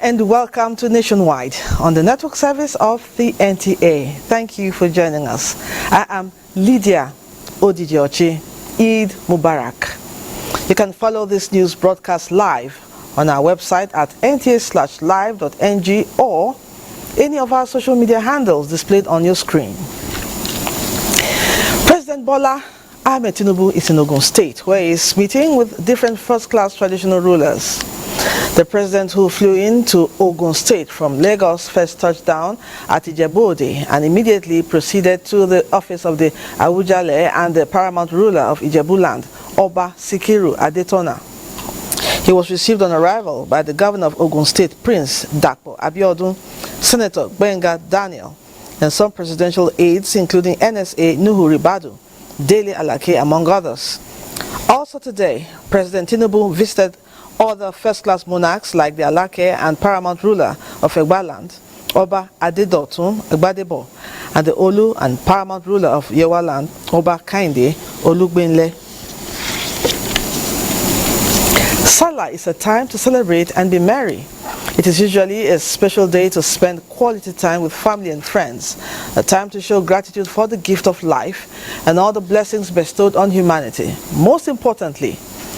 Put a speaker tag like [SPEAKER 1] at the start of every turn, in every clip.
[SPEAKER 1] And welcome to Nationwide on the network service of the NTA. Thank you for joining us. I am Lydia Odidiochi. Eid Mubarak. You can follow this news broadcast live on our website at nta/live.ng or any of our social media handles displayed on your screen. President Bola Ahmed Tinubu is in Ogun State, where he is meeting with different first-class traditional rulers. The president, who flew into Ogun State from Lagos, first touched down at Ijebu-Ode and immediately proceeded to the office of the Abuja and the paramount ruler of Ijebu-Land, Oba Sikiru Adetona. He was received on arrival by the governor of Ogun State, Prince Dapo Abiodun, Senator Benga Daniel, and some presidential aides, including NSA Nuhu Ribadu, Dele Alake, among others. Also today, President Tinubu visited other first-class monarchs like the Alake and paramount ruler of Egbaland, Oba Adedotun Egbadebo, and the Olu and paramount ruler of Yewaland, Oba Kainde Olugbenle. Salah is a time to celebrate and be merry. It is usually a special day to spend quality time with family and friends, a time to show gratitude for the gift of life and all the blessings bestowed on humanity. Most importantly,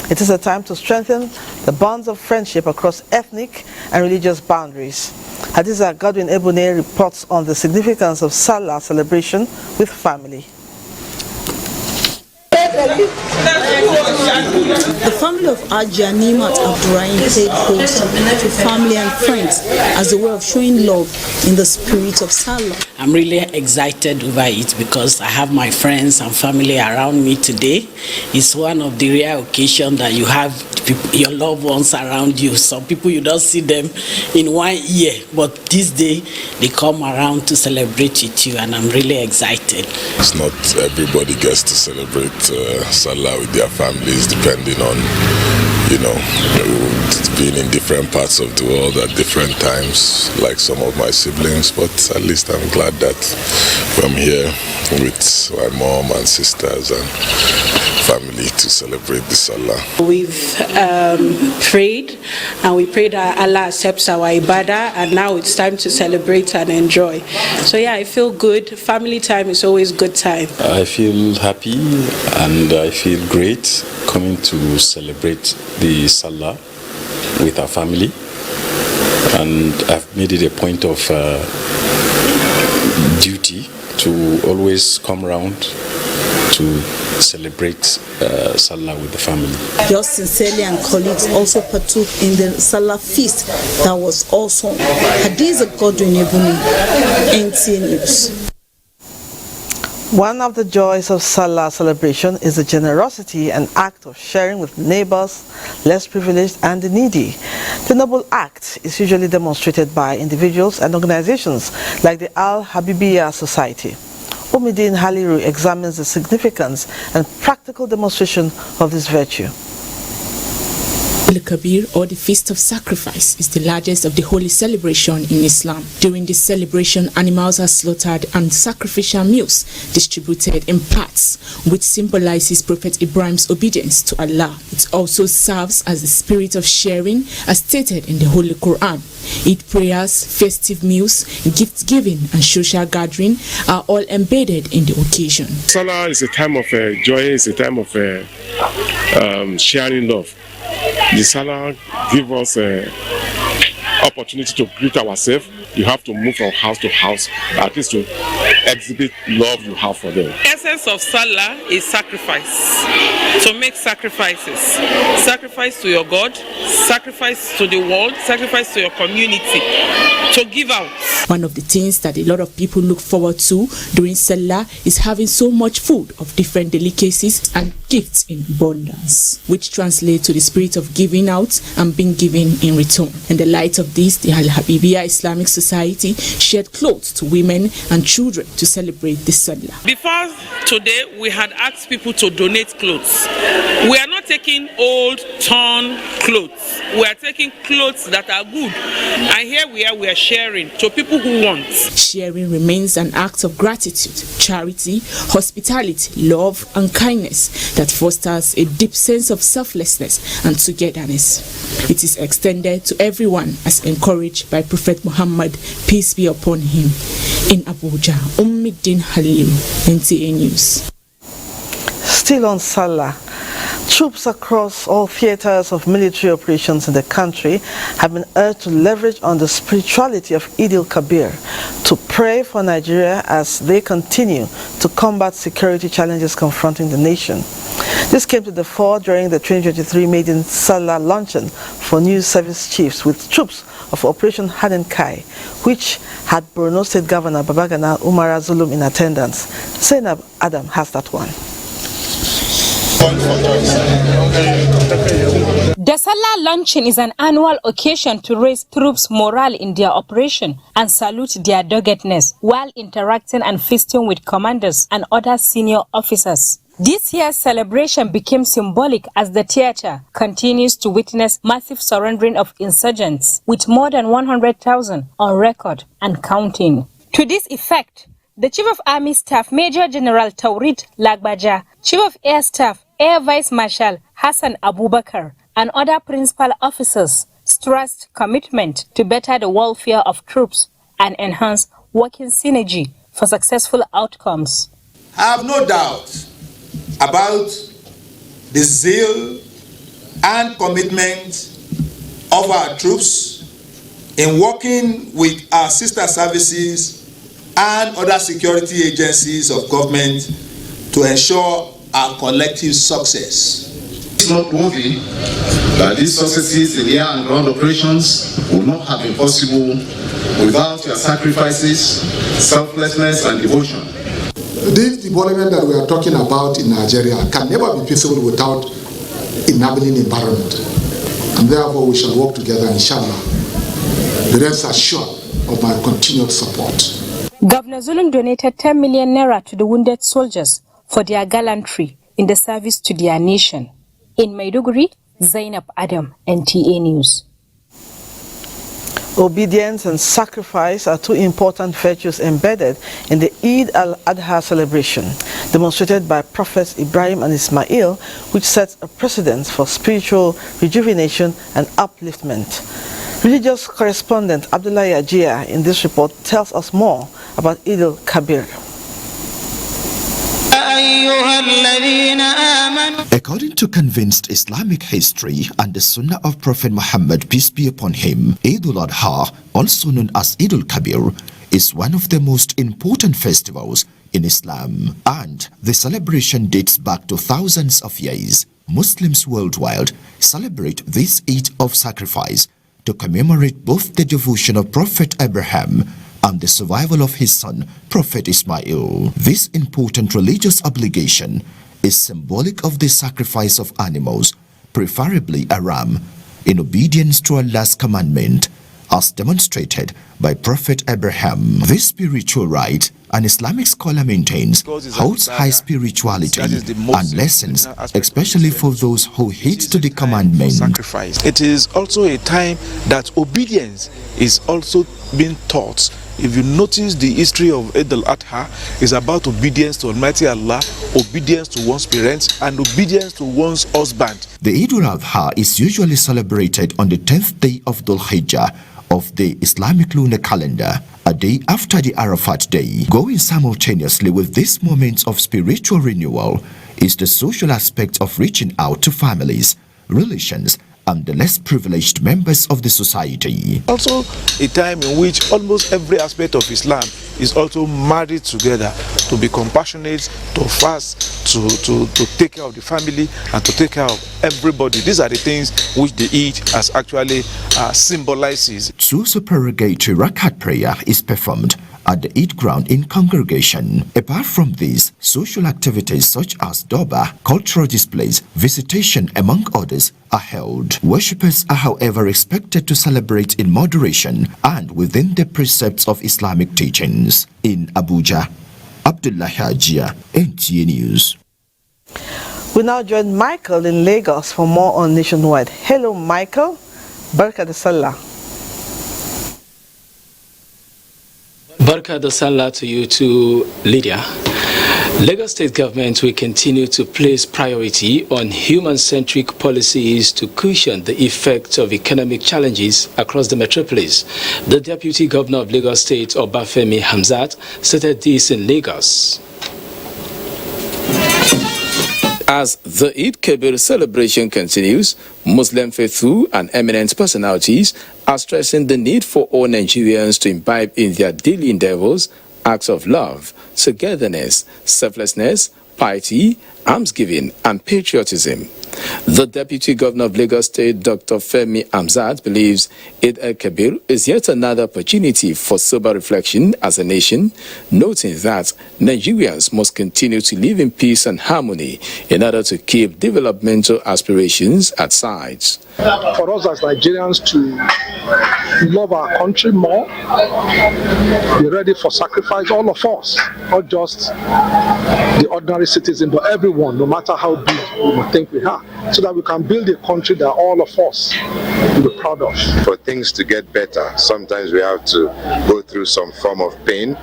[SPEAKER 1] it is a time to strengthen the bonds of friendship across ethnic and religious boundaries. Hadiza Godwin Ebune reports on the significance of Salah celebration with family.
[SPEAKER 2] The family of Ajia Nimat Abdurrahim paid host to family and friends as a way of showing love in the spirit of Salah.
[SPEAKER 3] I'm really excited over it because I have my friends and family around me today. It's one of the rare occasions that you have your loved ones around you. Some people you don't see them in 1 year, but this day they come around to celebrate with you, and I'm really excited.
[SPEAKER 4] It's not everybody gets to celebrate Salah with their families, depending on, being in different parts of the world at different times, like some of my siblings, but at least I'm glad that I'm here with my mom and sisters and family to celebrate the Salah.
[SPEAKER 5] We've prayed, and we prayed that Allah accepts our ibadah, and now it's time to celebrate and enjoy. So yeah, I feel good. Family time is always good time.
[SPEAKER 6] I feel happy and I feel great coming to celebrate the Salah with our family, and I've made it a point of duty to always come around to celebrate Salah with the family.
[SPEAKER 2] Yours sincerely and colleagues also partook in the Salah feast that was awesome. Hadiza Godwin Ebuni, NTA News.
[SPEAKER 1] One of the joys of Salah celebration is the generosity and act of sharing with neighbors, less privileged and the needy. The noble act is usually demonstrated by individuals and organizations like the Al-Habibiyah Society. Omidin Haliru examines the significance and practical demonstration of this virtue.
[SPEAKER 7] Al-Kabir, or the Feast of Sacrifice, is the largest of the holy celebration in Islam. During this celebration, animals are slaughtered and sacrificial meals distributed in parts, which symbolizes Prophet Ibrahim's obedience to Allah. It also serves as the spirit of sharing, as stated in the Holy Quran. Eid prayers, festive meals, gift giving, and social gathering are all embedded in the occasion.
[SPEAKER 8] Salah is a time of joy, it's a time of sharing love. The Salah gives us an opportunity to greet ourselves, you have to move from house to house, at least to exhibit love you have for them.
[SPEAKER 9] The essence of Salah is sacrifice. To make sacrifices. Sacrifice to your God, sacrifice to the world, sacrifice to your community, to give out.
[SPEAKER 7] One of the things that a lot of people look forward to during Salah is having so much food of different delicacies and gifts in abundance, which translate to the spirit of giving out and being given in return. In the light of this, the Al-Habibiyya Islamic Society shared clothes to women and children to celebrate the Salah.
[SPEAKER 9] Before today, we had asked people to donate clothes. We are not taking old, torn clothes. We are taking clothes that are good. And here we are sharing to people who want.
[SPEAKER 7] Sharing remains an act of gratitude, charity, hospitality, love, and kindness that fosters a deep sense of selflessness and togetherness. It is extended to everyone as encouraged by Prophet Muhammad, peace be upon him. In Abuja, Ummid Halim, NTA News.
[SPEAKER 1] Still on Salah, troops across all theaters of military operations in the country have been urged to leverage on the spirituality of Eid al-Kabir to pray for Nigeria as they continue to combat security challenges confronting the nation. This came to the fore during the 2023 maiden Salah luncheon for new service chiefs with troops of Operation Haden Kai, which had Borno State Governor Babagana Umara Zulum in attendance. Zainab Adam has that one.
[SPEAKER 10] The Salah luncheon is an annual occasion to raise troops' morale in their operation and salute their doggedness while interacting and feasting with commanders and other senior officers. This year's celebration became symbolic as the theater continues to witness massive surrendering of insurgents, with more than 100,000 on record and counting. To this effect, the Chief of Army Staff, Major General Taurid Lagbaja, Chief of Air Staff, Air Vice Marshal Hassan Abubakar, and other principal officers stressed commitment to better the welfare of troops and enhance working synergy for successful outcomes.
[SPEAKER 11] I have no doubt about the zeal and commitment of our troops in working with our sister services and other security agencies of government to ensure our collective success.
[SPEAKER 12] It's noteworthy that these successes in air and ground operations would not have been possible without your sacrifices, selflessness, and devotion.
[SPEAKER 13] This development that we are talking about in Nigeria can never be feasible without enabling environment. And therefore we shall work together, inshallah. The rest assured of my continued support.
[SPEAKER 10] Governor Zulum donated 10 million naira to the wounded soldiers for their gallantry in the service to their nation. In Maiduguri, Zainab Adam, NTA News.
[SPEAKER 1] Obedience and sacrifice are two important virtues embedded in the Eid al-Adha celebration, demonstrated by Prophets Ibrahim and Ismail, which sets a precedent for spiritual rejuvenation and upliftment. Religious correspondent Abdullah Yajia in this report tells us more about Eid al-Kabir.
[SPEAKER 14] According to convinced Islamic history and the Sunnah of Prophet Muhammad, peace be upon him, Eid al-Adha, also known as Eid al-Kabir, is one of the most important festivals in Islam, and the celebration dates back to thousands of years. Muslims worldwide celebrate this Eid of sacrifice to commemorate both the devotion of Prophet Abraham and the survival of his son, Prophet Ismail. This important religious obligation is symbolic of the sacrifice of animals, preferably a ram, in obedience to Allah's commandment, as demonstrated by Prophet Abraham. This spiritual rite, an Islamic scholar maintains, holds high spirituality and lessons, especially for those who heed to the commandment.
[SPEAKER 15] Sacrifice. It is also a time that obedience is also being taught. If you notice, the history of Eid al-Adha is about obedience to Almighty Allah, obedience to one's parents, and obedience to one's husband.
[SPEAKER 14] The Eid al-Adha is usually celebrated on the 10th day of Dhul Hijjah of the Islamic lunar calendar, a day after the Arafat day. Going simultaneously with this moment of spiritual renewal is the social aspect of reaching out to families, relations, and the less privileged members of the society.
[SPEAKER 15] Also a time in which almost every aspect of Islam is also married together, to be compassionate, to fast, to take care of the family and to take care of everybody. These are the things which the Eid has actually symbolizes.
[SPEAKER 14] Two supererogatory rakat prayer is performed at the Eid ground in congregation. Apart from this, social activities such as Doba, cultural displays, visitation, among others, are held. Worshippers are, however, expected to celebrate in moderation and within the precepts of Islamic teachings. In Abuja, Abdullah Hajia, NTA News.
[SPEAKER 1] We now join Michael in Lagos for more on Nationwide. Hello, Michael. Barka da Salah.
[SPEAKER 16] Barka da Salah to you too, Lydia. Lagos State government will continue to place priority on human-centric policies to cushion the effects of economic challenges across the metropolis. The Deputy Governor of Lagos State, Obafemi Hamzat, stated this in Lagos.
[SPEAKER 17] As the Eid Kabir celebration continues, Muslim faithful and eminent personalities are stressing the need for all Nigerians to imbibe in their daily endeavors acts of love, togetherness, selflessness, piety, almsgiving, and patriotism. The Deputy Governor of Lagos State, Dr. Femi Hamzat, believes Eid al-Kabir is yet another opportunity for sober reflection as a nation, noting that Nigerians must continue to live in peace and harmony in order to keep developmental aspirations at sight.
[SPEAKER 18] For us as Nigerians to love our country more, be ready for sacrifice, all of us, not just the ordinary citizen, but everyone, no matter how big we may think we are, so that we can build a country that all of us will be proud of.
[SPEAKER 19] For things to get better, sometimes we have to go through some form of pain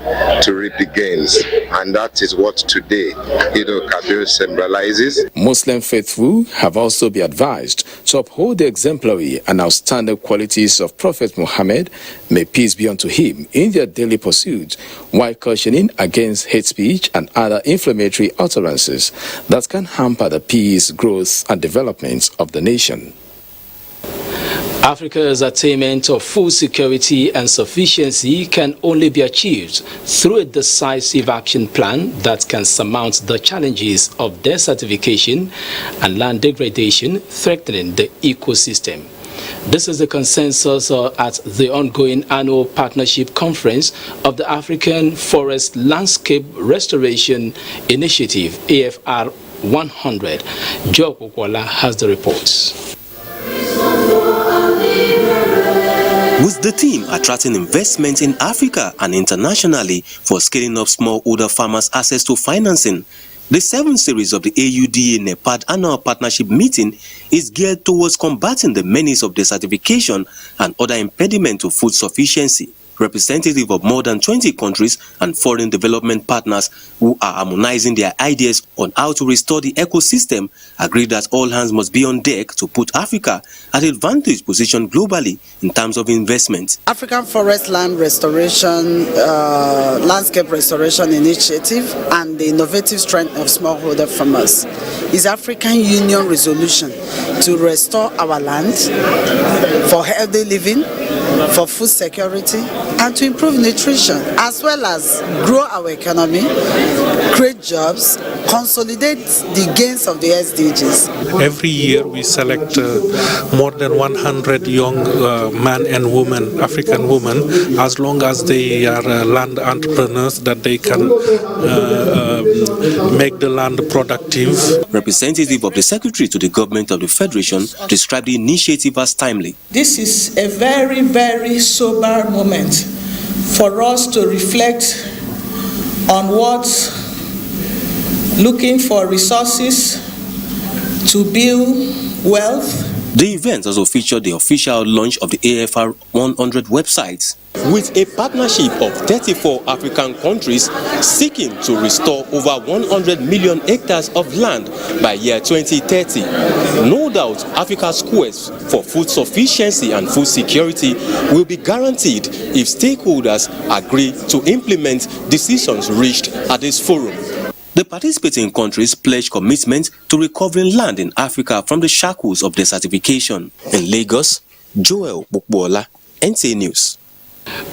[SPEAKER 19] to reap the gains, and that is what today Eid al-Kabir symbolizes.
[SPEAKER 17] Muslim faithful have also been advised to uphold the exemplary and outstanding qualities of Prophet Muhammad, may peace be unto him, in their daily pursuit, while cautioning against hate speech and other inflammatory utterances that can hamper the peace, growth, and development of the nation.
[SPEAKER 16] Africa's attainment of food security and sufficiency can only be achieved through a decisive action plan that can surmount the challenges of desertification and land degradation threatening the ecosystem. This is the consensus at the ongoing annual partnership conference of the African Forest Landscape Restoration Initiative, AFR 100. Joe Kukwala has the reports.
[SPEAKER 20] With the theme attracting investment in Africa and internationally for scaling up smallholder farmers' access to financing, the 7th series of the AUDA-NEPAD annual partnership meeting is geared towards combating the menace of desertification and other impediments to food sufficiency. Representatives of more than 20 countries and foreign development partners who are harmonizing their ideas on how to restore the ecosystem agree that all hands must be on deck to put Africa at an advantage position globally in terms of investment.
[SPEAKER 21] African Forest Land Restoration, Landscape Restoration Initiative and the innovative strength of smallholder farmers is African Union resolution to restore our land for healthy living, for food security, and to improve nutrition, as well as grow our economy, create jobs, consolidate the gains of the SDGs.
[SPEAKER 22] Every year we select more than 100 young men and women, African women, as long as they are land entrepreneurs, that they can make the land productive.
[SPEAKER 20] Representative of the Secretary to the Government of the Federation described the initiative as timely.
[SPEAKER 23] This is a very, very sober moment for us to reflect on what looking for resources to build wealth.
[SPEAKER 20] The event also featured the official launch of the AFR 100 website. With a partnership of 34 African countries seeking to restore over 100 million hectares of land by year 2030, no doubt Africa's quest for food sufficiency and food security will be guaranteed if stakeholders agree to implement decisions reached at this forum. The participating countries pledged commitment to recovering land in Africa from the shackles of desertification. In Lagos, Joel Bukbola, NTA News.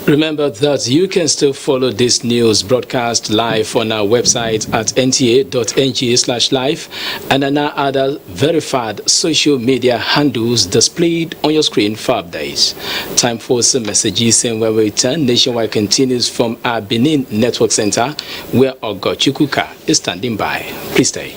[SPEAKER 16] Remember that you can still follow this news broadcast live on our website at nta.ng/live and on our other verified social media handles displayed on your screen for updates. Time for some messages, and when we return, Nationwide continues from our Benin Network Center, where Ogochukuka is standing by. Please stay.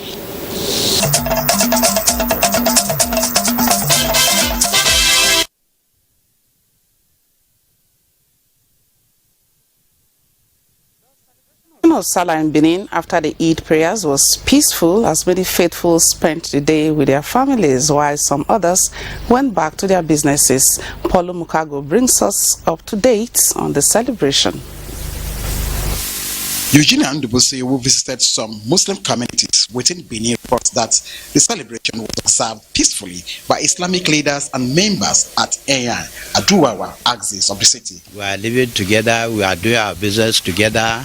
[SPEAKER 21] Of Salah in Benin after the Eid prayers was peaceful, as many faithful spent the day with their families, while some others went back to their businesses. Paulo Mukago brings us up to date on the celebration.
[SPEAKER 3] Eugene Andubuse, who visited some Muslim communities within Benin, reports that the celebration was observed peacefully by Islamic leaders and members at al-Adha axis of the city.
[SPEAKER 4] We are living together, we are doing our business together.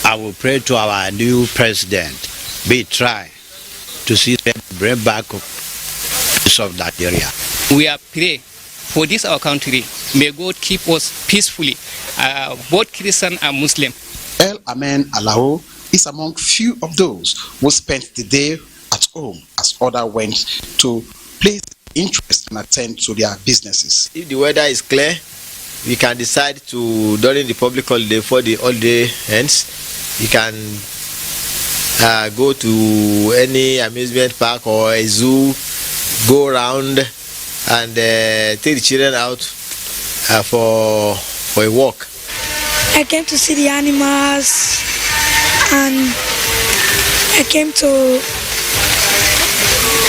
[SPEAKER 4] I will pray to our new president, be try to see them bring back peace of Nigeria.
[SPEAKER 5] We are praying for this our country. May God keep us peacefully, both Christian and Muslim.
[SPEAKER 3] El Amen Allahu is among few of those who spent the day at home as others went to place interest and attend to their businesses.
[SPEAKER 24] If the weather is clear, we can decide to, during the public holiday, for the holiday ends, you can go to any amusement park or a zoo, go around and take the children out for a walk.
[SPEAKER 25] I came to see the animals and I came to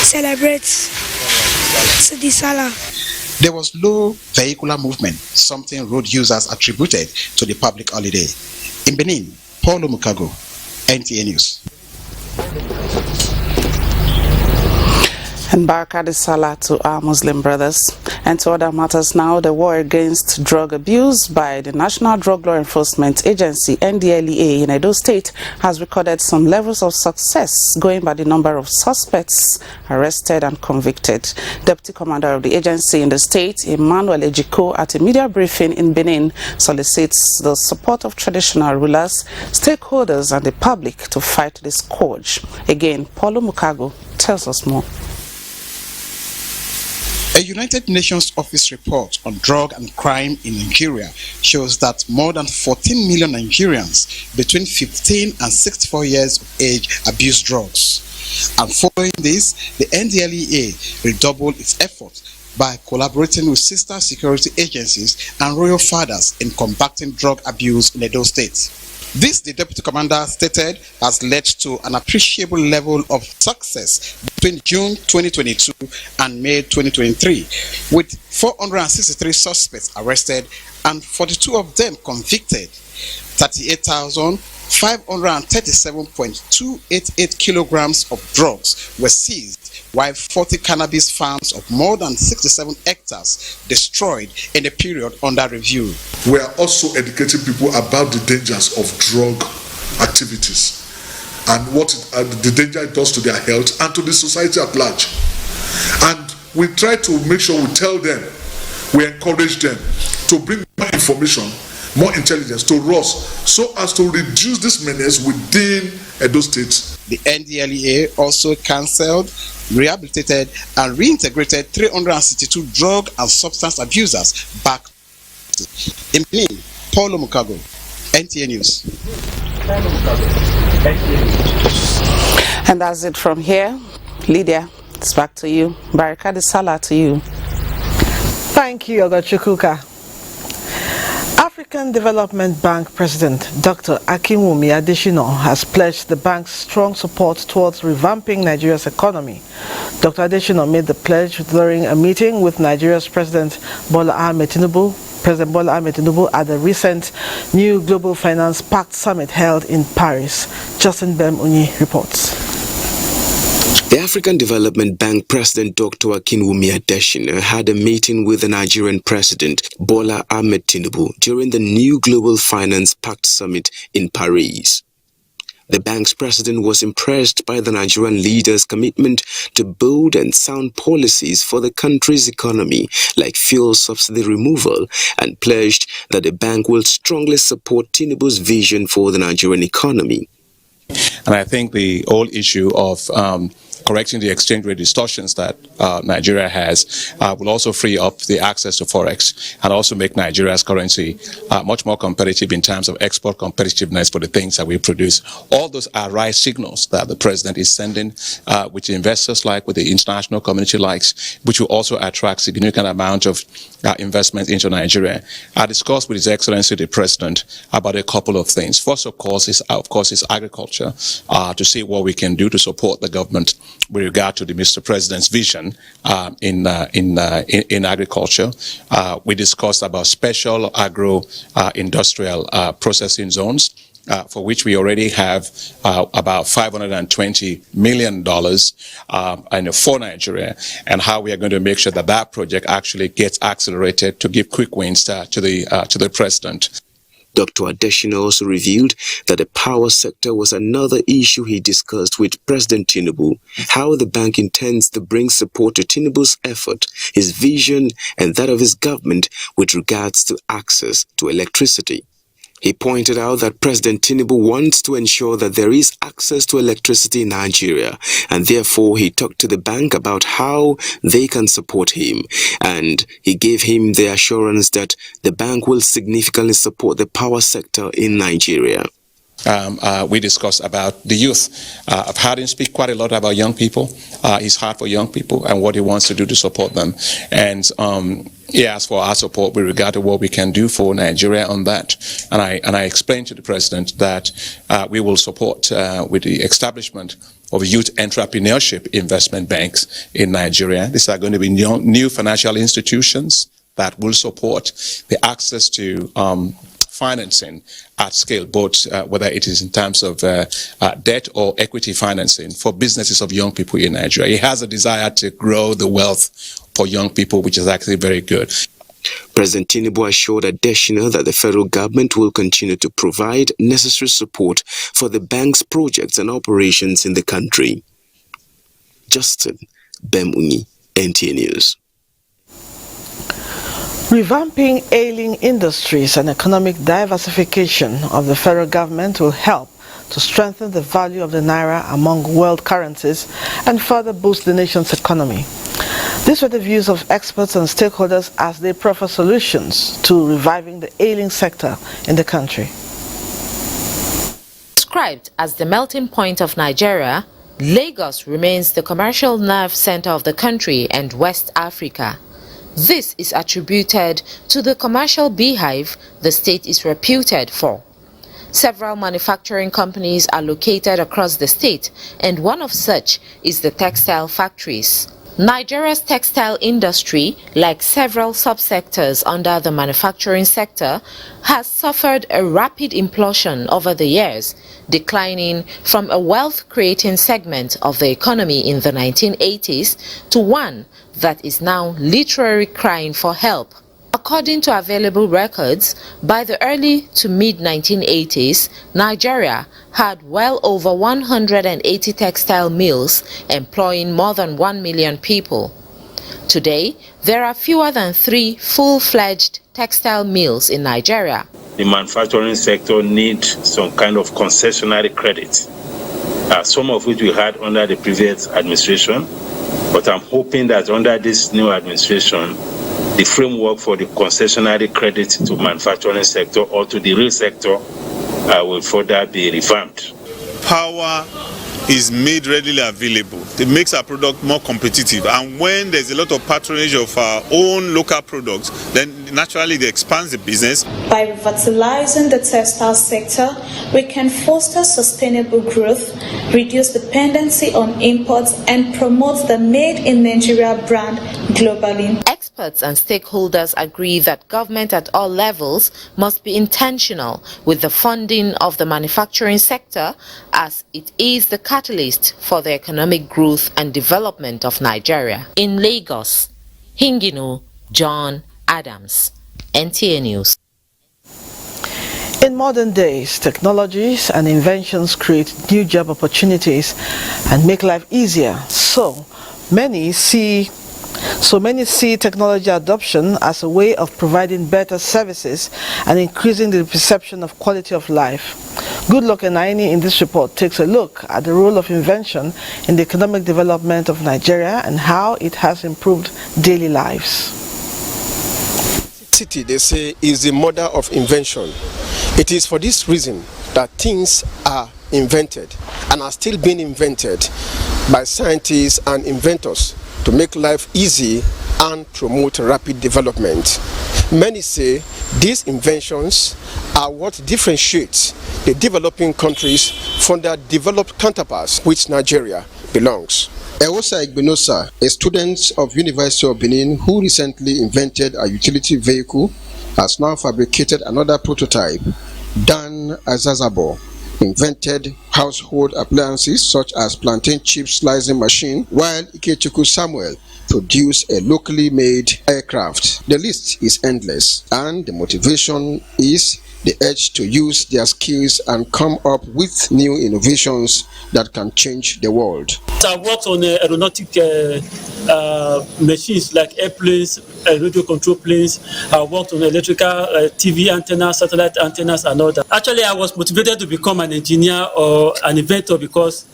[SPEAKER 25] celebrate the Salah.
[SPEAKER 3] There was low vehicular movement, something road users attributed to the public holiday. In Benin, Paulo Mukago, NTA News.
[SPEAKER 21] And Barakadi Salah to our Muslim brothers. And to other matters now, the war against drug abuse by the National Drug Law Enforcement Agency, NDLEA, in Edo State has recorded some levels of success, going by the number of suspects arrested and convicted. Deputy Commander of the agency in the state, Emmanuel Ejiko, at a media briefing in Benin, solicits the support of traditional rulers, stakeholders and the public to fight this scourge. Again, Paulo Mukago tells us more.
[SPEAKER 3] A United Nations office report on drug and crime in Nigeria shows that more than 14 million Nigerians between 15 and 64 years of age abuse drugs. And following this, the NDLEA redoubled its efforts by collaborating with sister security agencies and royal fathers in combating drug abuse in Edo State. This, the Deputy Commander stated, has led to an appreciable level of success between June 2022 and May 2023, with 463 suspects arrested and 42 of them convicted. 38,537.288 kilograms of drugs were seized, while 40 cannabis farms of more than 67 hectares destroyed in the period under review.
[SPEAKER 26] We are also educating people about the dangers of drug activities and what the danger it does to their health and to the society at large. And we try to make sure we tell them, we encourage them to bring more information, more intelligence to us so as to reduce this menace within Edo State.
[SPEAKER 3] The NDLEA also cancelled, rehabilitated and reintegrated 362 drug and substance abusers back in Benin. Paulo Mukago, NTA News.
[SPEAKER 21] And that's it from here. Lydia, it's back to you. Barakadi Salah to you.
[SPEAKER 1] Thank you, Ogochukuka. African Development Bank President Dr. Akinwumi Adesina has pledged the bank's strong support towards revamping Nigeria's economy. Dr. Adesina made the pledge during a meeting with Nigeria's President Bola Ahmed Tinubu at the recent New Global Finance Pact Summit held in Paris. Justin Bem-Unyi reports.
[SPEAKER 27] The African Development Bank President Dr. Akinwumi Adesina had a meeting with the Nigerian President Bola Ahmed Tinubu during the New Global Finance Pact Summit in Paris. The bank's president was impressed by the Nigerian leader's commitment to bold and sound policies for the country's economy, like fuel subsidy removal, and pledged that the bank will strongly support Tinubu's vision for the Nigerian economy.
[SPEAKER 2] And I think the whole issue of correcting the exchange rate distortions that Nigeria has will also free up the access to Forex and also make Nigeria's currency much more competitive in terms of export competitiveness for the things that we produce. All those are right signals that the president is sending, which investors like, with the international community likes, which will also attract significant amount of investment into Nigeria. I discussed with His Excellency the President about a couple of things. First, of course, is agriculture, to see what we can do to support the government with regard to the Mr. President's vision in agriculture. We discussed about special agro-industrial processing zones, for which we already have about $520 million for Nigeria, and how we are going to make sure that that project actually gets accelerated to give quick wins to the President.
[SPEAKER 27] Dr. Adeshina also revealed that the power sector was another issue he discussed with President Tinubu, how the bank intends to bring support to Tinubu's effort, his vision, and that of his government with regards to access to electricity. He pointed out that President Tinubu wants to ensure that there is access to electricity in Nigeria, and therefore he talked to the bank about how they can support him, and he gave him the assurance that the bank will significantly support the power sector in Nigeria.
[SPEAKER 2] We discussed about the youth. I've heard him speak quite a lot about young people, his heart for young people, and what he wants to do to support them. And he asked for our support with regard to what we can do for Nigeria on that. And I explained to the President that we will support with the establishment of youth entrepreneurship investment banks in Nigeria. These are going to be new financial institutions that will support the access to financing at scale, both whether it is in terms of debt or equity financing for businesses of young people in Nigeria. He has a desire to grow the wealth for young people, which is actually very good.
[SPEAKER 27] President Tinubu assured Adeshina that the federal government will continue to provide necessary support for the bank's projects and operations in the country. Justin Bemunyi, NTA News.
[SPEAKER 1] Revamping ailing industries and economic diversification of the federal government will help to strengthen the value of the naira among world currencies and further boost the nation's economy. These were the views of experts and stakeholders as they proffer solutions to reviving the ailing sector in the country.
[SPEAKER 6] Described as the melting point of Nigeria, Lagos remains the commercial nerve center of the country and West Africa. This is attributed to the commercial beehive the state is reputed for. Several manufacturing companies are located across the state, and one of such is the textile factories. Nigeria's textile industry, like several subsectors under the manufacturing sector, has suffered a rapid implosion over the years, declining from a wealth-creating segment of the economy in the 1980s to one that is now literally crying for help. According to available records, by the early to mid-1980s, Nigeria had well over 180 textile mills employing more than 1 million people. Today, there are fewer than 3 full-fledged textile mills in Nigeria.
[SPEAKER 7] The manufacturing sector needs some kind of concessionary credit, some of which we had under the previous administration, but I'm hoping that under this new administration, the framework for the concessionary credit to manufacturing sector or to the real sector will further be revamped.
[SPEAKER 8] Power is made readily available. It makes our product more competitive, and when there's a lot of patronage of our own local products, then naturally they expand the business.
[SPEAKER 9] By revitalizing the textile sector, we can foster sustainable growth, reduce dependency on imports, and promote the Made in Nigeria brand globally.
[SPEAKER 6] Experts and stakeholders agree that government at all levels must be intentional with the funding of the manufacturing sector, as it is the catalyst for the economic growth and development of Nigeria. In Lagos, Hingino John Adams, NTA News.
[SPEAKER 1] In In modern days, technologies and inventions create new job opportunities and make life easier. So many see technology adoption as a way of providing better services and increasing the perception of quality of life. Goodluck Enaini in this report takes a look at the role of invention in the economic development of Nigeria and how it has improved daily lives.
[SPEAKER 10] City, they say, is the mother of invention. It is for this reason that things are invented and are still being invented by scientists and inventors to make life easy and promote rapid development. Many say these inventions are what differentiates the developing countries from their developed counterparts, which Nigeria belongs. Ewosa Igbinosa, a student of University of Benin who recently invented a utility vehicle, has now fabricated another prototype. Dan Azazabo invented household appliances such as plantain chip slicing machine, while Ikechukwu Samuel produced a locally made aircraft. The list is endless, and the motivation is the urge to use their skills and come up with new innovations that can change the world.
[SPEAKER 11] I've worked on aeronautic machines like airplanes, radio control planes. I worked on electrical TV antennas, satellite antennas, and all that. Actually, I was motivated to become an engineer or an inventor because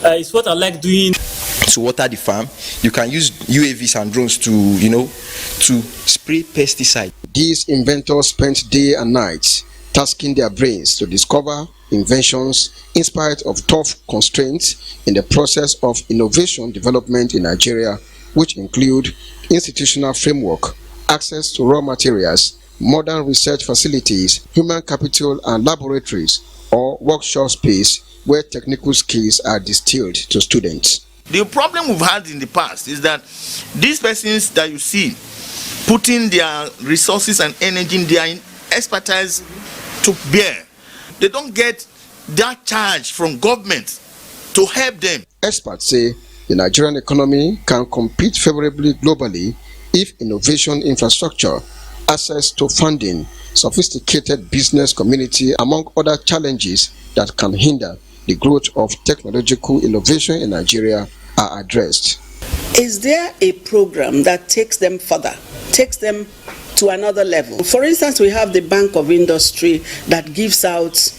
[SPEAKER 11] it's what I like doing.
[SPEAKER 12] To water the farm, you can use UAVs and drones to spray pesticide.
[SPEAKER 10] These inventors spent day and night tasking their brains to discover inventions in spite of tough constraints in the process of innovation development in Nigeria, which include institutional framework, access to raw materials, modern research facilities, human capital and laboratories, or workshop space where technical skills are distilled to students.
[SPEAKER 13] The problem we've had in the past is that these persons that you see putting their resources and energy in their expertise to bear, they don't get that charge from government to help them.
[SPEAKER 10] Experts say the Nigerian economy can compete favorably globally if innovation infrastructure, access to funding, sophisticated business community, among other challenges that can hinder the growth of technological innovation in Nigeria, are addressed.
[SPEAKER 21] Is there a program that takes them further, takes them to another level? For instance, we have the Bank of Industry that gives out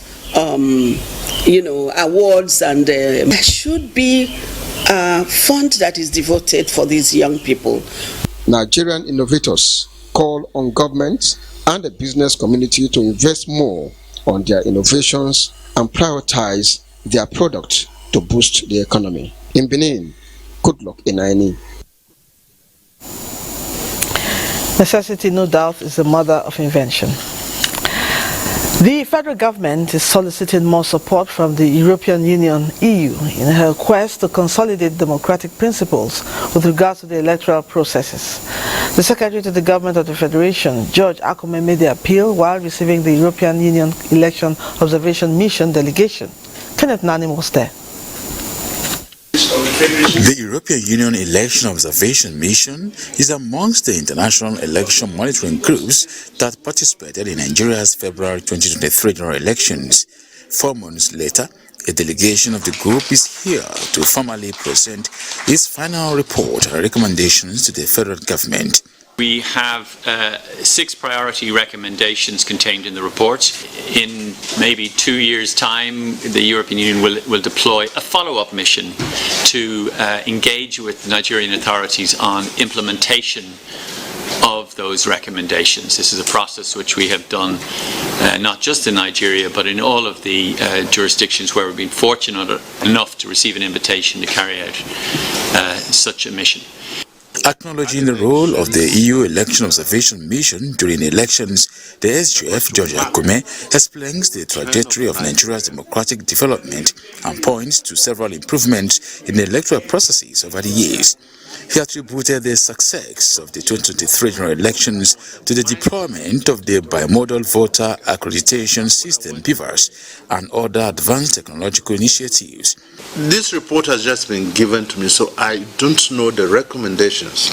[SPEAKER 21] awards, and there should be a fund that is devoted for these young people.
[SPEAKER 10] Nigerian innovators call on government and the business community to invest more on their innovations and prioritize their product to boost the economy. In Benin, Goodluck Enaini.
[SPEAKER 1] Necessity, no doubt, is the mother of invention. The federal government is soliciting more support from the European Union, EU, in her quest to consolidate democratic principles with regard to the electoral processes. The Secretary to the Government of the Federation, George Akume, made the appeal while receiving the European Union Election Observation Mission delegation. Kenneth Nanim was there.
[SPEAKER 14] The European Union Election Observation Mission is amongst the international election monitoring groups that participated in Nigeria's February 2023 general elections. 4 months later, a delegation of the group is here to formally present its final report and recommendations to the federal government.
[SPEAKER 15] We have 6 priority recommendations contained in the report. In maybe 2 years' time, the European Union will deploy a follow-up mission to engage with the Nigerian authorities on implementation of those recommendations. This is a process which we have done not just in Nigeria, but in all of the jurisdictions where we've been fortunate enough to receive an invitation to carry out such a mission.
[SPEAKER 14] Acknowledging the role of the EU Election Observation Mission during elections, the SGF, George Akume, explains the trajectory of Nigeria's democratic development and points to several improvements in the electoral processes over the years. He attributed the success of the 2023 general elections to the deployment of the bimodal voter accreditation system, BVAS, and other advanced technological initiatives.
[SPEAKER 18] This report has just been given to me, so I don't know the recommendations.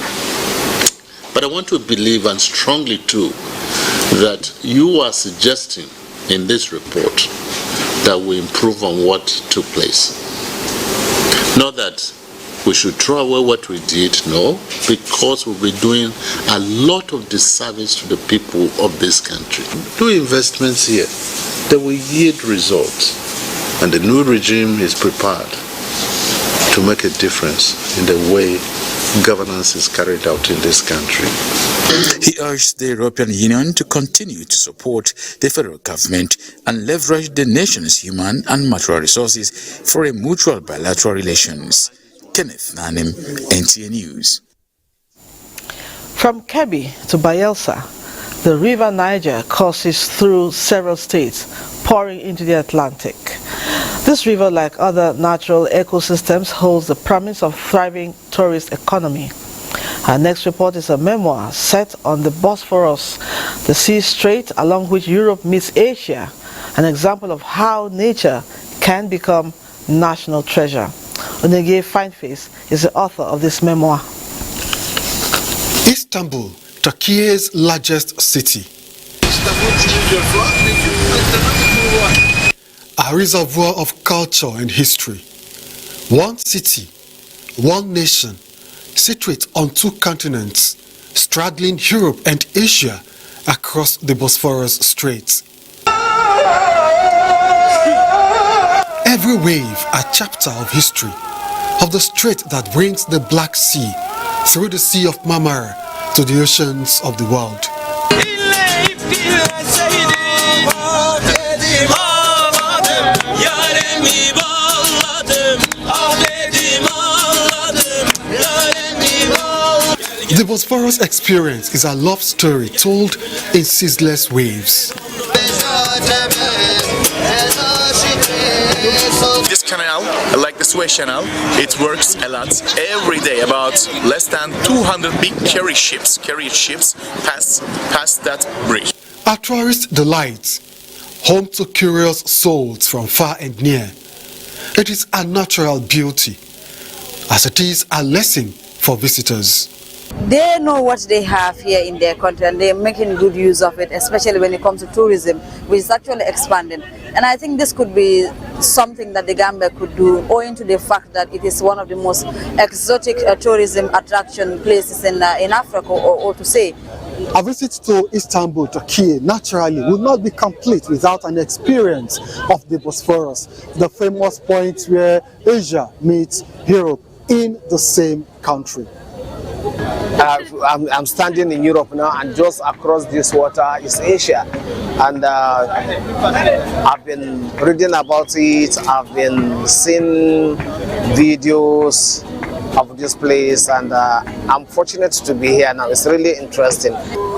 [SPEAKER 18] But I want to believe, and strongly too, that you are suggesting in this report that will improve on what took place. Not that we should throw away what we did, no, because we'll be doing a lot of disservice to the people of this country. Do investments here that will yield results, and the new regime is prepared to make a difference in the way governance is carried out in this country.
[SPEAKER 14] He urged the European Union to continue to support the federal government and leverage the nation's human and material resources for a mutual bilateral relations. Kenneth Nanim, NTA News.
[SPEAKER 1] From Kebbi to Bayelsa, the river Niger courses through several states, pouring into the Atlantic. This river, like other natural ecosystems, holds the promise of thriving tourist economy. Our next report is a memoir set on the Bosphorus, the sea strait along which Europe meets Asia, an example of how nature can become national treasure. Onege Fineface is the author of this memoir.
[SPEAKER 4] Istanbul, Turkey's largest city. A reservoir of culture and history. One city, one nation, situate on two continents, straddling Europe and Asia across the Bosphorus Strait. Every wave a chapter of history, of the strait that brings the Black Sea through the Sea of Marmara to the oceans of the world. The Bosphorus experience is a love story told in ceaseless waves.
[SPEAKER 16] This canal, like the Suez Canal, it works a lot. Every day, about less than 200 big carriage ships pass that bridge.
[SPEAKER 4] A tourist delight, home to curious souls from far and near. It is a natural beauty, as it is a lesson for visitors.
[SPEAKER 17] They know what they have here in their country and they're making good use of it, especially when it comes to tourism, which is actually expanding. And I think this could be something that the Gambia could do, owing to the fact that it is one of the most exotic tourism attraction places in Africa, or to say.
[SPEAKER 4] A visit to Istanbul, Turkey, naturally would not be complete without an experience of the Bosphorus, the famous point where Asia meets Europe in the same country.
[SPEAKER 19] I'm standing in Europe now, and just across this water is Asia, and I've been reading about it, I've been seeing videos of this place, and I'm fortunate to be here now. It's really interesting.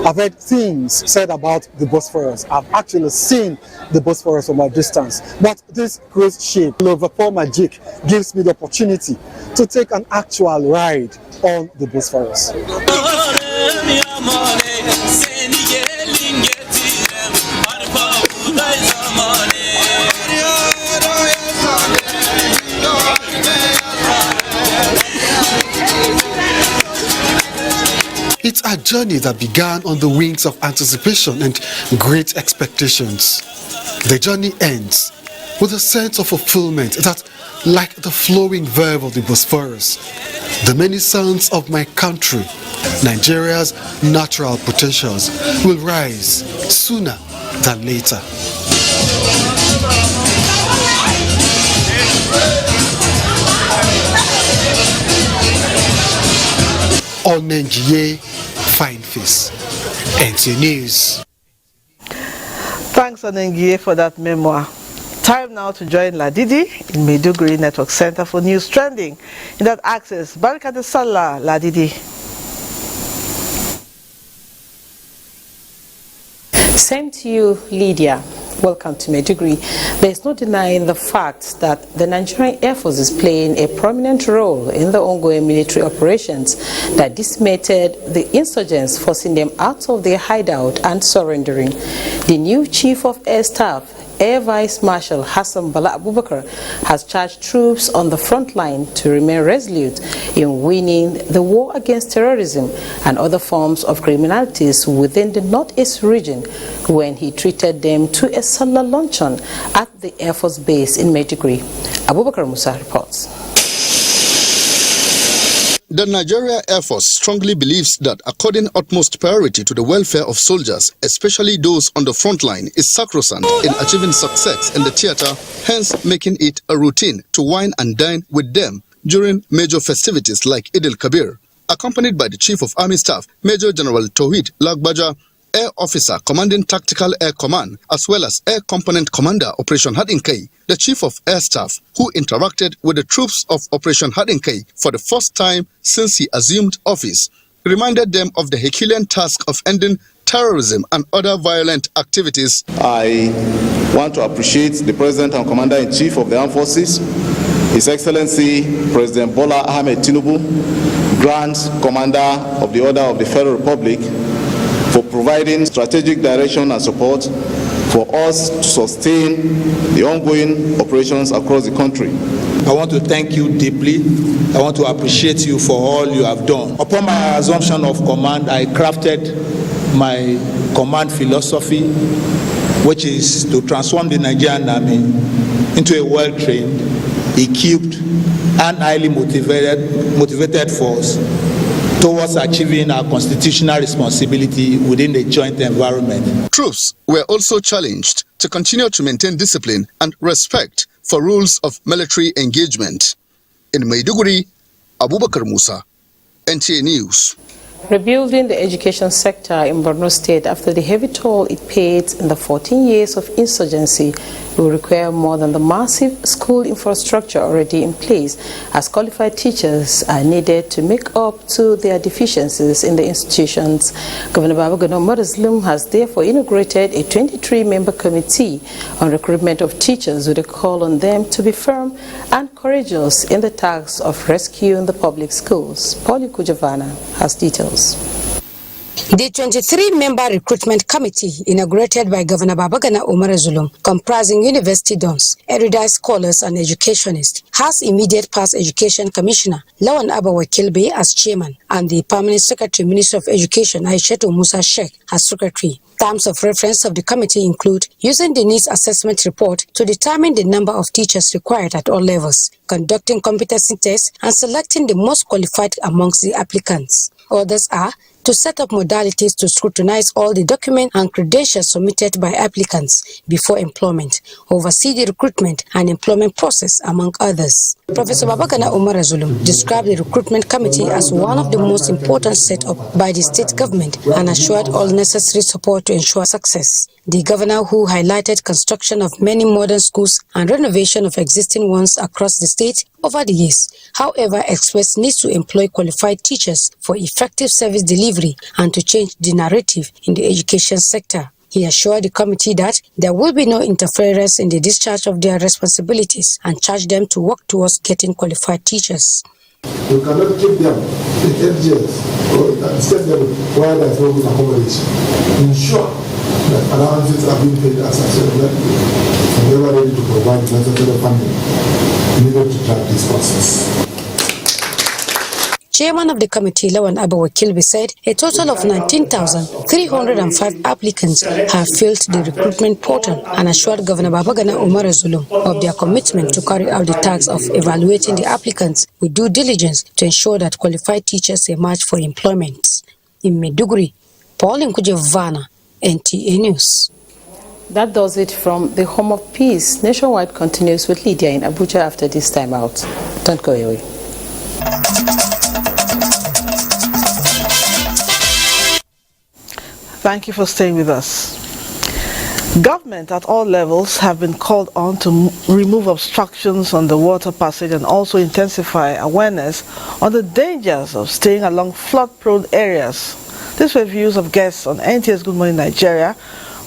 [SPEAKER 4] I've heard things said about the Bosphorus. I've actually seen the Bosphorus from a distance, but this cruise ship, Vapor Magic, gives me the opportunity to take an actual ride on the Bosphorus. It's a journey that began on the wings of anticipation and great expectations. The journey ends with a sense of fulfillment that, like the flowing verve of the Bosphorus, the many sons of my country, Nigeria's natural potentials will rise sooner than later. Onengie Fineface, NTA News.
[SPEAKER 1] Thanks, Onengie, for that memoir. Time now to join Ladidi in Maiduguri Network Center for News Trending. In that access, Barikade Salah, Ladidi.
[SPEAKER 20] Same to you, Lydia. Welcome to Maiduguri. There is no denying the fact that the Nigerian Air Force is playing a prominent role in the ongoing military operations that decimated the insurgents, forcing them out of their hideout and surrendering. The new Chief of Air Staff, Air Vice Marshal Hassan Bala Abubakar has charged troops on the front line to remain resolute in winning the war against terrorism and other forms of criminalities within the Northeast region when he treated them to a Salah luncheon at the Air Force Base in Maiduguri. Abubakar Musa reports.
[SPEAKER 3] The Nigeria Air Force strongly believes that according utmost priority to the welfare of soldiers, especially those on the front line, is sacrosanct in achieving success in the theater, hence making it a routine to wine and dine with them during major festivities like Eid al-Kabir. Accompanied by the Chief of Army Staff, Major General Tawhid Lagbaja, Air Officer commanding Tactical Air Command, as well as Air Component Commander Operation Hadinkai, the Chief of Air Staff, who interacted with the troops of Operation Hadinkai for the first time since he assumed office, reminded them of the Herculean task of ending terrorism and other violent activities.
[SPEAKER 5] I want to appreciate the President and Commander-in-Chief of the Armed Forces, His Excellency President Bola Ahmed Tinubu, Grand Commander of the Order of the Federal Republic, for providing strategic direction and support for us to sustain the ongoing operations across the country.
[SPEAKER 22] I want to thank you deeply. I want to appreciate you for all you have done. Upon my assumption of command, I crafted my command philosophy, which is to transform the Nigerian Army into a well-trained, equipped, and highly motivated force towards achieving our constitutional responsibility within the joint environment.
[SPEAKER 3] Troops were also challenged to continue to maintain discipline and respect for rules of military engagement. In Maiduguri, Abubakar Musa, NTA News.
[SPEAKER 20] Rebuilding the education sector in Borno State after the heavy toll it paid in the 14 years of insurgency will require more than the massive school infrastructure already in place, as qualified teachers are needed to make up to their deficiencies in the institutions. Governor Babagana Muslim has therefore inaugurated a 23-member committee on recruitment of teachers with a call on them to be firm and courageous in the task of rescuing the public schools. Pauline Kujavana has details.
[SPEAKER 23] The 23-member recruitment committee, inaugurated by Governor Babagana Umar Zulum, comprising university dons, erudite scholars and educationists, has immediate past education commissioner Lawan Abba Wakilbe as chairman and the permanent secretary Minister of Education Aishatou Musa Sheikh as secretary. Terms of reference of the committee include using the needs assessment report to determine the number of teachers required at all levels, conducting competency tests and selecting the most qualified amongst the applicants. Others are to set up modalities to scrutinize all the documents and credentials submitted by applicants before employment, oversee the recruitment and employment process, among others. Professor Babagana Umar Zulum described the recruitment committee as one of the most important set up by the state government and assured all necessary support to ensure success. The governor, who highlighted construction of many modern schools and renovation of existing ones across the state over the years, however, expressed needs to employ qualified teachers for effective service delivery and to change the narrative in the education sector. He assured the committee that there will be no interference in the discharge of their responsibilities and charged them to work towards getting qualified teachers.
[SPEAKER 24] You cannot keep them in FGS or at state level while there is no good accommodation. Ensure that allowances are being paid as acceptable and they are ready to provide necessary funding needed to track this process.
[SPEAKER 23] Chairman of the committee, Lawan Abba Wakilbe, said a total of 19,305 applicants have filled the recruitment portal and assured Governor Babagana Umar Zulum of their commitment to carry out the task of evaluating the applicants with due diligence to ensure that qualified teachers emerge for employment. In Maiduguri, Pauline Kujavana, NTA News.
[SPEAKER 20] That does it from the Home of Peace. Nationwide continues with Lydia in Abuja after this time out. Don't go away.
[SPEAKER 1] Thank you for staying with us. Government at all levels have been called on to remove obstructions on the water passage and also intensify awareness on the dangers of staying along flood-prone areas. These were views of guests on NTA's Good Morning Nigeria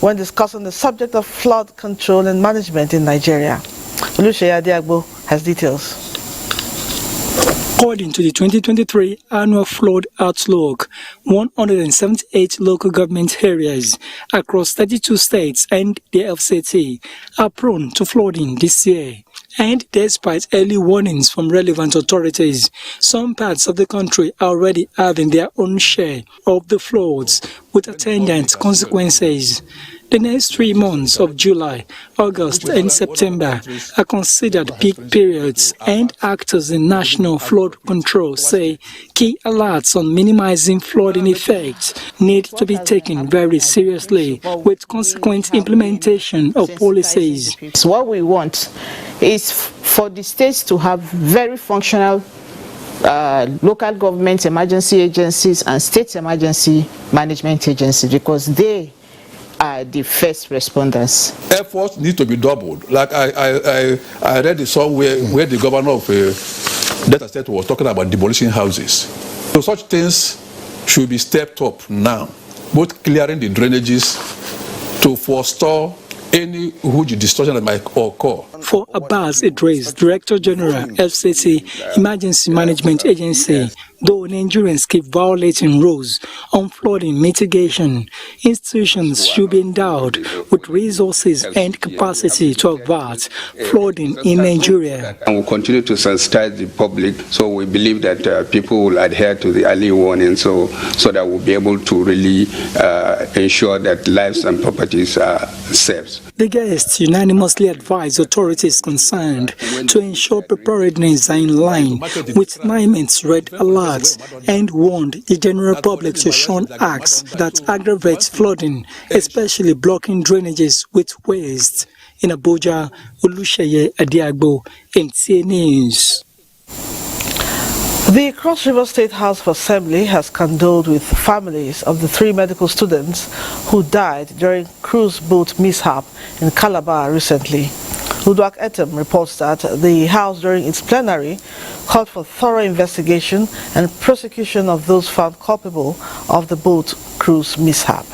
[SPEAKER 1] when discussing the subject of flood control and management in Nigeria. Oluseyi Adiagbo has details.
[SPEAKER 2] According to the 2023 Annual Flood Outlook, 178 local government areas across 32 states and the FCT are prone to flooding this year. And despite early warnings from relevant authorities, some parts of the country are already having their own share of the floods with attendant consequences. The next 3 months of July, August and September are considered peak periods, and actors in national flood control say key alerts on minimizing flooding effects need to be taken very seriously with consequent implementation of policies.
[SPEAKER 7] So what we want is for the states to have very functional local government emergency agencies and state emergency management agencies, because they are the first responders.
[SPEAKER 8] Efforts need to be doubled. Like I read it somewhere where the governor of Delta State was talking about demolishing houses. So such things should be stepped up now, both clearing the drainages to forestall any huge distortion that might occur.
[SPEAKER 2] For Abbas Idris, Director General, FCT Emergency Management Agency, though Nigerians keep violating rules on flooding mitigation, institutions should be endowed with resources and capacity to avert flooding in Nigeria.
[SPEAKER 9] And we'll continue to sensitize the public, so we believe that people will adhere to the early warning, so that we'll be able to really ensure that lives and properties are safe.
[SPEAKER 2] The guests unanimously advised authorities concerned to ensure preparedness are in line with NIMET's red alerts and warned the general public to shun acts that aggravate flooding, especially blocking drainages with waste. In Abuja, Olusheye Adiagbo, NTA News.
[SPEAKER 1] The Cross River State House of Assembly has condoled with families of the 3 medical students who died during cruise boat mishap in Calabar recently. Udwak Etem reports that the House during its plenary called for thorough investigation and prosecution of those found culpable of the boat cruise mishap.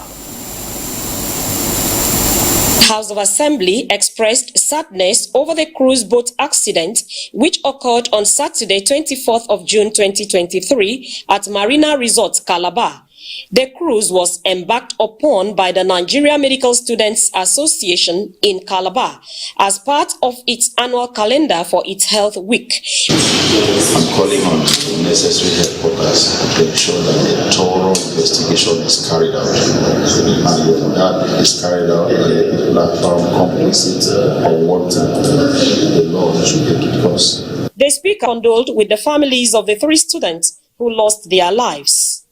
[SPEAKER 25] House of Assembly expressed sadness over the cruise boat accident which occurred on Saturday, 24th of June 2023 at Marina Resort, Calabar. The cruise was embarked upon by the Nigerian Medical Students Association in Calabar as part of its annual calendar for its Health Week.
[SPEAKER 26] I'm calling on the necessary headquarters to ensure that a thorough investigation is carried out. And that is carried out by the people that are complicit or what the law should take its course.
[SPEAKER 25] The speaker condoled with the families of the 3 students who lost their lives.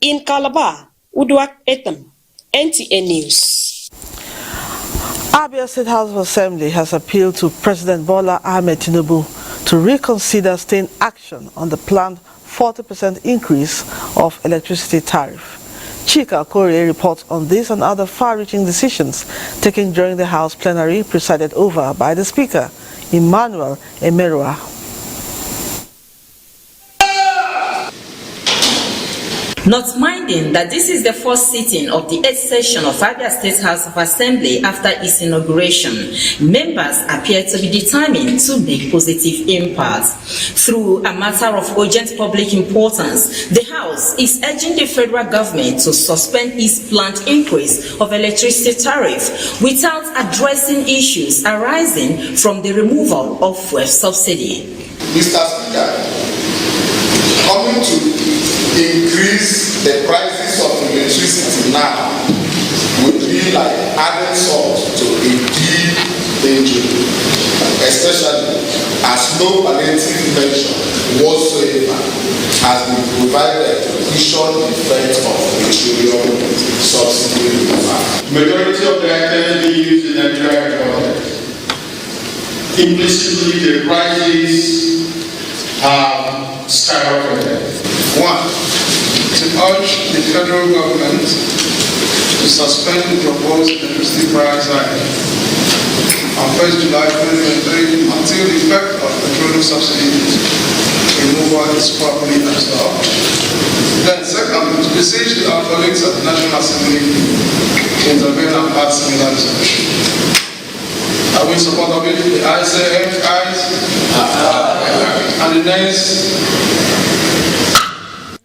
[SPEAKER 25] In Calabar, Udwak Etem, NTA News.
[SPEAKER 1] Abia State House of Assembly has appealed to President Bola Ahmed Tinubu to reconsider staying action on the planned 40% increase of electricity tariff. Chika Korea reports on this and other far-reaching decisions taken during the House plenary presided over by the Speaker, Emmanuel Memoir.
[SPEAKER 27] Not minding that this is the first sitting of the 8th session of Abia State House of Assembly after its inauguration, members appear to be determined to make positive impact. Through a matter of urgent public importance, the House is urging the federal government to suspend its planned increase of electricity tariff without addressing issues arising from the removal of fuel subsidy.
[SPEAKER 28] Mr. Speaker, coming to increase the prices of electricity now would be like adding salt to a deep injury, especially as no palliative measure whatsoever has been provided to cushion the effect of petroleum subsidy removal. Majority of the energy used in Nigeria government, implicitly the prices have skyrocketed. 1. To urge the federal government to suspend the proposed electricity price hike on 1st July 2023 until the effect of petroleum subsidy removal is properly absorbed. Then second, to beseech our colleagues at the National Assembly to intervene and pass similar resolution. Are we in support of it? The ayes say ayes. And the nays?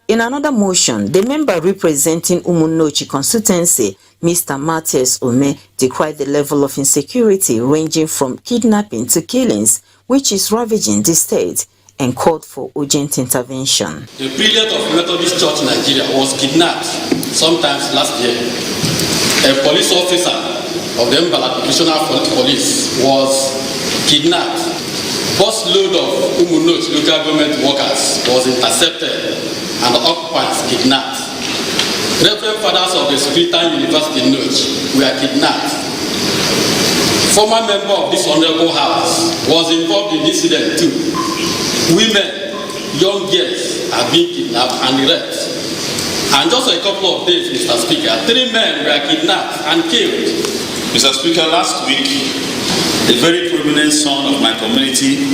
[SPEAKER 27] In another motion, the member representing Umunochi constituency, Mr. Matthias Ome, decried the level of insecurity ranging from kidnapping to killings, which is ravaging the state, and called for urgent intervention.
[SPEAKER 6] The prelate of Methodist Church Nigeria was kidnapped sometimes last year. A police officer of the Mbala Divisional Police was kidnapped. Bus load of Umunochi local government workers was intercepted and the occupants kidnapped. Reverend fathers of the Spiritan University Noche were kidnapped. Former member of this honorable house was involved in this incident too. Women, young girls are being kidnapped and raped. And just a couple of days, Mr. Speaker, 3 men were kidnapped and killed.
[SPEAKER 26] Mr. Speaker, last week, a very prominent son of my community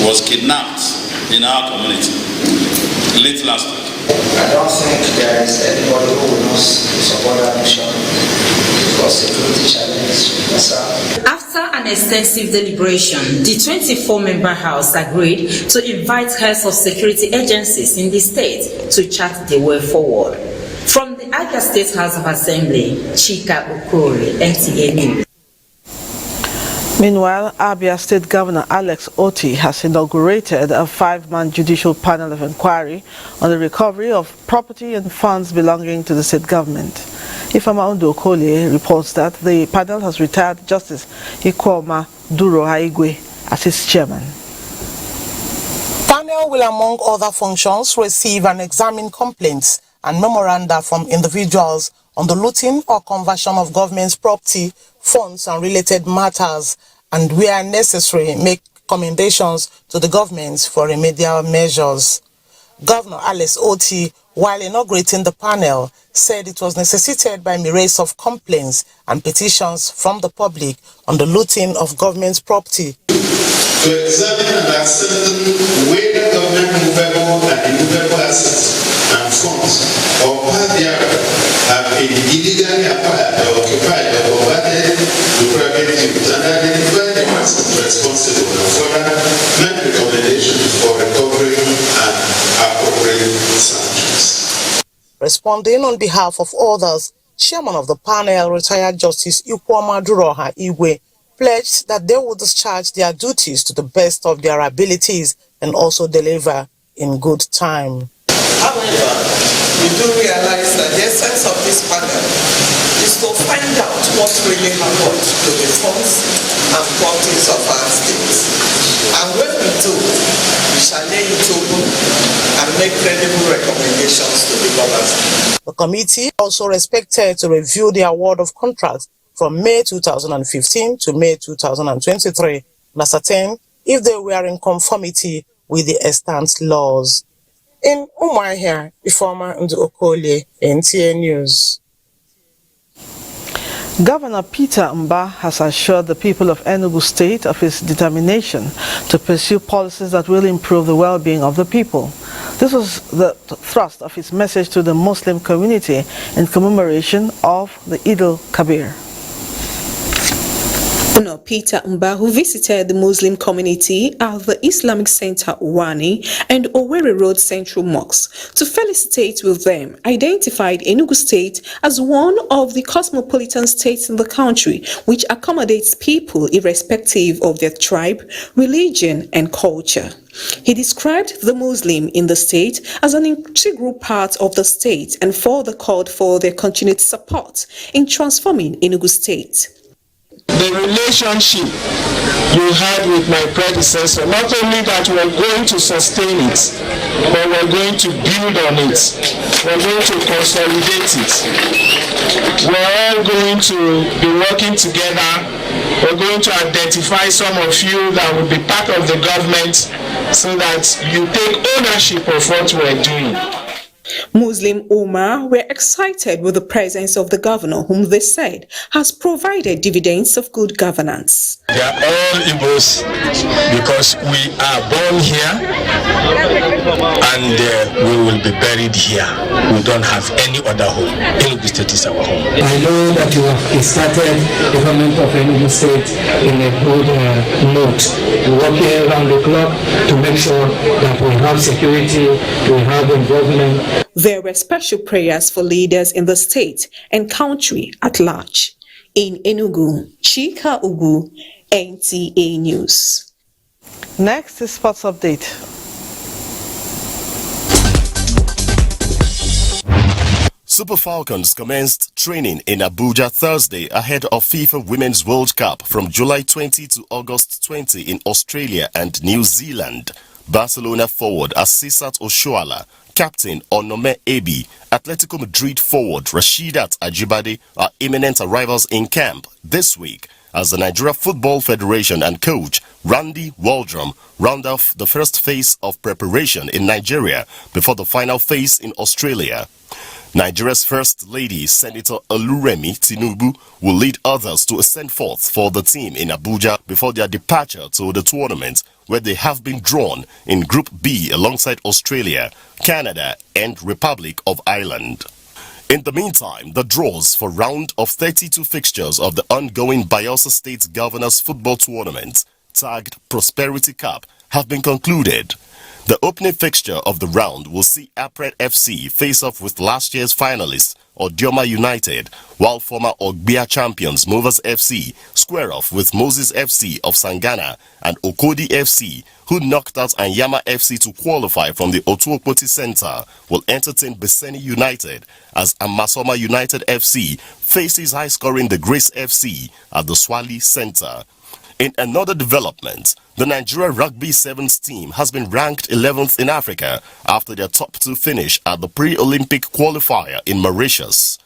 [SPEAKER 26] was kidnapped in our community late last week.
[SPEAKER 10] I don't think there is anybody who will not support that mission for security challenges. Yes, sir.
[SPEAKER 27] After an extensive deliberation, the 24-member House agreed to invite heads of security agencies in the state to chart the way forward. From the Abia State House of Assembly, Chika Okori, NTA News.
[SPEAKER 1] Meanwhile, Abia State Governor Alex Oti has inaugurated a 5-man judicial panel of inquiry on the recovery of property and funds belonging to the state government. Ifama Undo Okole reports that the panel has retired Justice Ikwoma Duro Haigwe as its chairman.
[SPEAKER 11] Panel will, among other functions, receive and examine complaints and memoranda from individuals on the looting or conversion of government's property, funds and related matters, and where necessary make recommendations to the government for remedial measures. Governor Alex Oti, while inaugurating the panel, said it was necessitated by myriads of complaints and petitions from the public on the looting of government's property.
[SPEAKER 28] To examine and ascertain whether government movable and immovable assets and funds or part thereof have been illegally acquired or occupied or converted to private use, and identify the persons responsible and further make recommendations for recovery and appropriate sanctions.
[SPEAKER 11] Responding on behalf of others, Chairman of the panel, retired Justice Ikwoma Duro Haigwe, pledged that they would discharge their duties to the best of their abilities and also deliver in good time.
[SPEAKER 12] However, we do realize that the essence of this panel is to find out what really happened to the funds and properties of our states. And when we do, we shall lay it open and make credible recommendations to the government.
[SPEAKER 11] The committee also expected to review the award of contracts from May 2015 to May 2023 and ascertain if they were in conformity with the extant laws. In Umuahia, Ifeoma Okole, NTA News.
[SPEAKER 1] Governor Peter Mba has assured the people of Enugu State of his determination to pursue policies that will improve the well-being of the people. This was the thrust of his message to the Muslim community in commemoration of the Eid al-Kabir.
[SPEAKER 13] Peter Mba, who visited the Muslim community at the Islamic Center Uwani and Owerri Road Central Mosque to felicitate with them, identified Enugu State as one of the cosmopolitan states in the country which accommodates people irrespective of their tribe, religion and culture. He described the Muslim in the state as an integral part of the state and further called for their continued support in transforming Enugu State.
[SPEAKER 15] The relationship you had with my predecessor, not only that we're going to sustain it, but we're going to build on it. We're going to consolidate it. We're all going to be working together. We're going to identify some of you that will be part of the government so that you take ownership of what we're doing.
[SPEAKER 13] Muslim Ummah were excited with the presence of the governor, whom they said has provided dividends of good governance.
[SPEAKER 15] They are all Igbos because we are born here and we will be buried here. We don't have any other home. Enugu State is our home.
[SPEAKER 4] I know that you have started the government of Enugu State in a good note. We're working around the clock to make sure that we have security, we have involvement.
[SPEAKER 13] There were special prayers for leaders in the state and country at large. In Enugu, Chika Ugu, NTA News.
[SPEAKER 1] Next is Sports Update.
[SPEAKER 5] Super Falcons commenced training in Abuja Thursday ahead of FIFA Women's World Cup from July 20 to August 20 in Australia and New Zealand. Barcelona forward Asisat Oshoala, captain Onome Ebi, Atletico Madrid forward Rashidat Ajibade are imminent arrivals in camp this week as the Nigeria Football Federation and coach Randy Waldrum round off the first phase of preparation in Nigeria before the final phase in Australia. Nigeria's First Lady, Senator Oluremi Tinubu, will lead others to a send-forth for the team in Abuja before their departure to the tournament, where they have been drawn in Group B alongside Australia, Canada, and Republic of Ireland. In the meantime, the draws for round of 32 fixtures of the ongoing Bayelsa State Governors Football Tournament, tagged Prosperity Cup, have been concluded. The opening fixture of the round will see Apret FC face off with last year's finalists, Odioma United, while former Ogbia champions Movers FC square off with Moses FC of Sangana and Okodi FC, who knocked out Anyama FC to qualify from the Otuokpoti Center, will entertain Beseni United as Amasoma United FC faces high-scoring The Grace FC at the Swali Center. In another development, the Nigeria Rugby Sevens team has been ranked 11th in Africa after their top two finish at the pre-Olympic qualifier in Mauritius.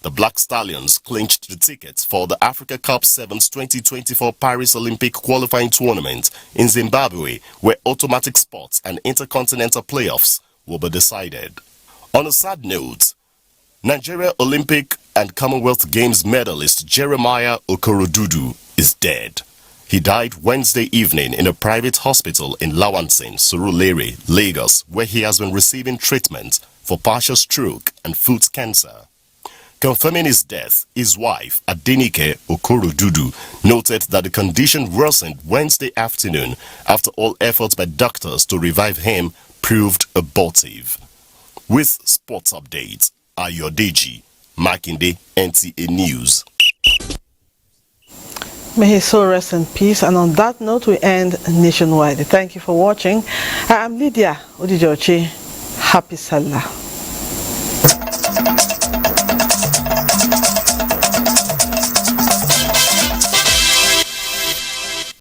[SPEAKER 5] The Black Stallions clinched the tickets for the Africa Cup Sevens 2024 Paris Olympic qualifying tournament in Zimbabwe, where automatic spots and intercontinental playoffs will be decided. On a sad note, Nigeria Olympic and Commonwealth Games medalist Jeremiah Okorodudu is dead. He died Wednesday evening in a private hospital in Lawansin, Surulere, Lagos, where he has been receiving treatment for partial stroke and foot cancer. Confirming his death, his wife, Adenike Okorodudu, noted that the condition worsened Wednesday afternoon after all efforts by doctors to revive him proved abortive. With sports updates, Ayodeji, Makinde, NTA News.
[SPEAKER 1] May his soul rest in peace. And on that note, we end Nationwide. Thank you for watching. I am Lydia Odijochi. Happy Salah.